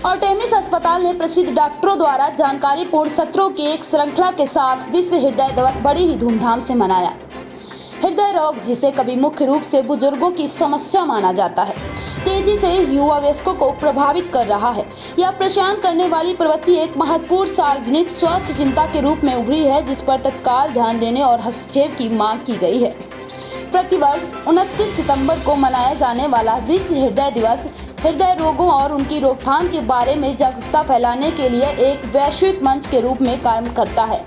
Artemis अस्पताल ने प्रसिद्ध डॉक्टरों द्वारा जानकारीपूर्ण सत्रों की एक श्रृंखला के साथ विश्व हृदय दिवस बड़ी ही धूमधाम से मनाया। हृदय रोग, जिसे कभी मुख्य रूप से बुजुर्गों की समस्या माना जाता है, तेजी से युवा वयस्कों को प्रभावित कर रहा है। यह परेशान करने वाली प्रवृत्ति एक महत्वपूर्ण सार्वजनिक स्वास्थ्य चिंता के रूप में उभरी है, जिस पर तत्काल ध्यान देने और हस्तक्षेप की मांग की गई है। प्रतिवर्ष 29 सितंबर को मनाया जाने वाला विश्व हृदय दिवस हृदय रोगों और उनकी रोकथाम के बारे में जागरूकता फैलाने के लिए एक वैश्विक मंच के रूप में काम करता है।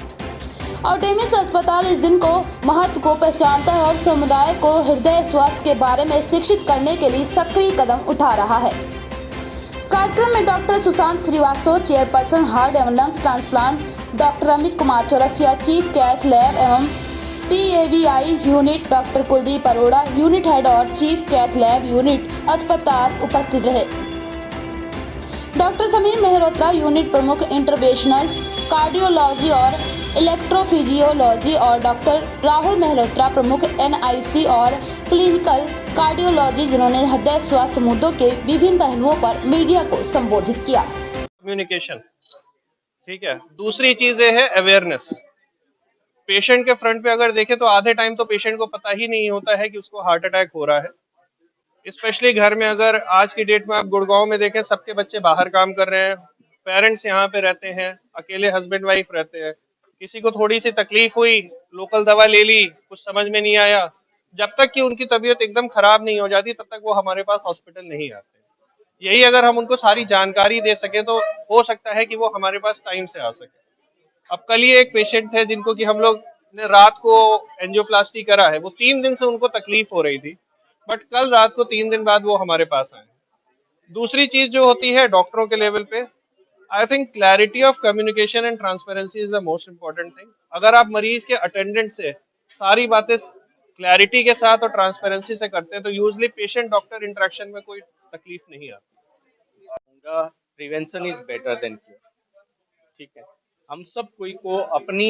आर्टेमिस अस्पताल इस दिन को महत्व को पहचानता है और समुदाय को हृदय स्वास्थ्य के बारे में शिक्षित करने के लिए सक्रिय कदम उठा रहा है। कार्यक्रम में doctor Sushant Srivastava, chairperson heart एवं lungs transplant, doctor Amit Kumar Chaurasia, chief cath lab एवं TAVI unit, doctor Kuldeep Arora, unit head और चीफ कैथ लैब यूनिट अस्पताल उपस्थित रहे। डॉक्टर समीर मेहरोत्रा, यूनिट प्रमुख इंटरवेंशनल कार्डियोलॉजी और इलेक्ट्रोफिजियोलॉजी, और डॉक्टर राहुल मेहरोत्रा, प्रमुख NIC और क्लिनिकल कार्डियोलॉजी, जिन्होंने हृदय स्वास्थ्य मुद्दों के विभिन्न पहलुओं पर मीडिया को संबोधित किया। कम्युनिकेशन, ठीक है। दूसरी चीज ये है अवेयरनेस। पेशेंट के फ्रंट पे अगर देखें तो आधे टाइम तो पेशेंट को पता ही नहीं होता है कि उसको हार्ट अटैक हो रहा है। स्पेशली घर में, अगर आज की डेट में आप गुड़गांव में देखें, सबके बच्चे बाहर काम कर रहे हैं, पेरेंट्स यहाँ पे रहते हैं, अकेले हस्बैंड वाइफ रहते हैं। किसी को थोड़ी सी तकलीफ हुई, लोकल दवा ले ली, कुछ समझ में नहीं आया, जब तक कि उनकी तबीयत एकदम खराब नहीं हो जाती तब तक वो हमारे पास हॉस्पिटल नहीं आते। यही अगर हम उनको सारी जानकारी दे सके तो हो सकता है कि वो हमारे पास टाइम से आ सके। अब कल ही एक पेशेंट थे जिनको कि हम लोग ने रात को एंजियोप्लास्टी करा है, वो 3 दिन से उनको तकलीफ हो रही थी, बट कल रात को 3 दिन बाद वो हमारे पास आए। दूसरी चीज जो होती है डॉक्टरों के लेवल पे, I think clarity of communication and transparency is the most important thing. अगर आप मरीज के अटेंडेंट से सारी बातें क्लैरिटी के साथ और ट्रांसपेरेंसी से करते हैं तो यूजली पेशेंट डॉक्टर इंटरेक्शन में कोई तकलीफ नहीं आती। Prevention is better than cure. ठीक है, हम सब कोई को अपनी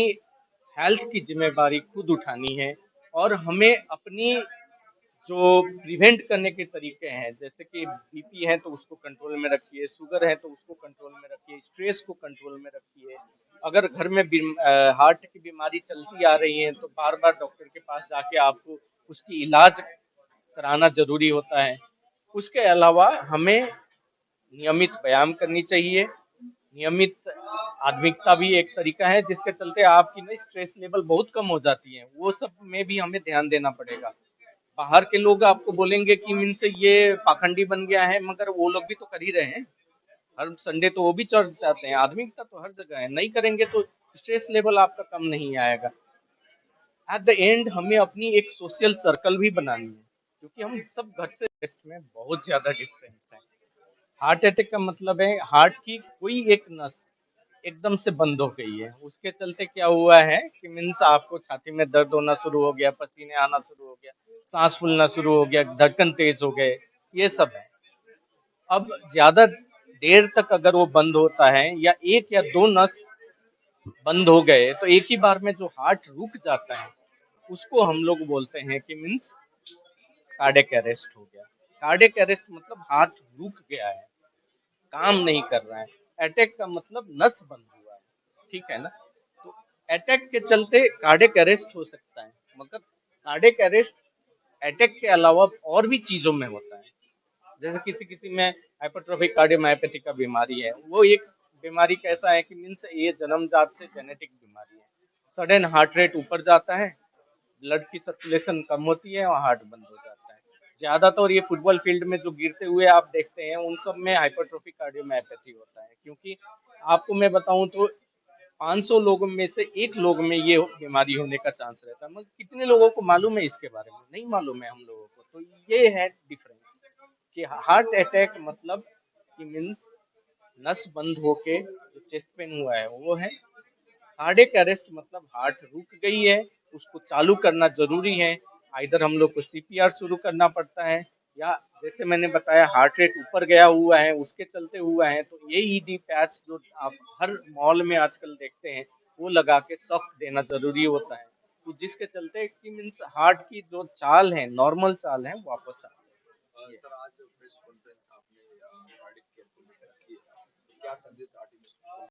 हेल्थ की जिम्मेदारी खुद उठानी है और हमें अपनी जो प्रिवेंट करने के तरीके हैं, जैसे कि BP है तो उसको कंट्रोल में रखिए, शुगर है तो उसको कंट्रोल में रखिए, स्ट्रेस को कंट्रोल में रखिए। अगर घर में हार्ट की बीमारी चलती आ रही है तो बार बार डॉक्टर के पास जाके आपको उसकी इलाज कराना जरूरी होता है। उसके अलावा हमें नियमित व्यायाम करनी चाहिए। नियमित आध्यात्मिकता भी एक तरीका है जिसके चलते आपकी ना स्ट्रेस लेवल बहुत कम हो जाती है, वो सब में भी हमें ध्यान देना पड़ेगा। बाहर के लोग आपको बोलेंगे कि मीन्स ये पाखंडी बन गया है, मगर वो लोग भी तो कर ही रहे हैं। हर संडे तो वो भी चर्च जाते हैं। आध्यात्मिकता तो हर जगह है, नहीं करेंगे तो स्ट्रेस लेवल आपका कम नहीं आएगा। एट द एंड हमें अपनी एक सोशल सर्कल भी बनानी है, क्योंकि हम सब घर से टेस्ट में बहुत ज्यादा डिफरेंस है। हार्ट अटैक का मतलब है हार्ट की कोई एक नस एकदम से बंद हो गई है। उसके चलते क्या हुआ है कि मीन्स आपको छाती में दर्द होना शुरू हो गया, पसीने आना शुरू हो गया, सांस फूलना शुरू हो गया, धड़कन तेज हो गए, ये सब है। अब ज्यादा देर तक अगर वो बंद होता है या एक या दो नस बंद हो गए तो एक ही बार में जो हार्ट रुक जाता है उसको हम लोग बोलते हैं कि मीन्स कार्डियक अरेस्ट हो गया। कार्डियक अरेस्ट मतलब हार्ट रुक गया है, काम नहीं कर रहा है। अटैक का मतलब नस बंद हुआ है, ठीक है ना। तो अटैक के चलते कार्डियक अरेस्ट हो सकता है, मगर कार्डियक अरेस्ट अटैक के अलावा और भी चीजों में होता है। जैसे किसी किसी में हाइपरट्रोफिक कार्डियोमायोपैथी का बीमारी है, वो एक बीमारी कैसा है कि मीन्स ये जन्मजात से जेनेटिक बीमारी है। सडन हार्ट रेट ऊपर जाता है, ब्लड की सर्कुलेशन कम होती है और हार्ट बंद हो जाता है। ज्यादातर ये फुटबॉल फील्ड में जो गिरते हुए आप देखते हैं उन सब में हाइपरट्रोफिक कार्डियोमायोपैथी होता है, क्योंकि आपको मैं बताऊं तो 500 लोगों में से एक लोग में ये बीमारी होने का चांस रहता है। मगर कितने लोगों को मालूम है इसके बारे में? नहीं मालूम है हम लोगों को। तो ये है डिफरेंस कि हार्ट अटैक मतलब कि मीन्स नस बंद होके जो चेस्ट पेन हुआ है वो है। कार्डियक अरेस्ट मतलब हार्ट रुक गई है, उसको चालू करना जरूरी है। आइदर हम लोग को CPR शुरू करना पड़ता है, या जैसे मैंने बताया हार्ट रेट ऊपर गया हुआ है उसके चलते हुआ है तो ये ED पैच जो आप हर मॉल में आजकल देखते हैं वो लगा के शॉक देना जरूरी होता है, तो जिसके चलते कि मीन्स हार्ट की जो चाल है, नॉर्मल चाल है, वापस आ जाए। सर, आज प्रेस कॉन्फ्रेंस आपने कार्डियक केयर को लेकर की है। संदेश आर्टिकल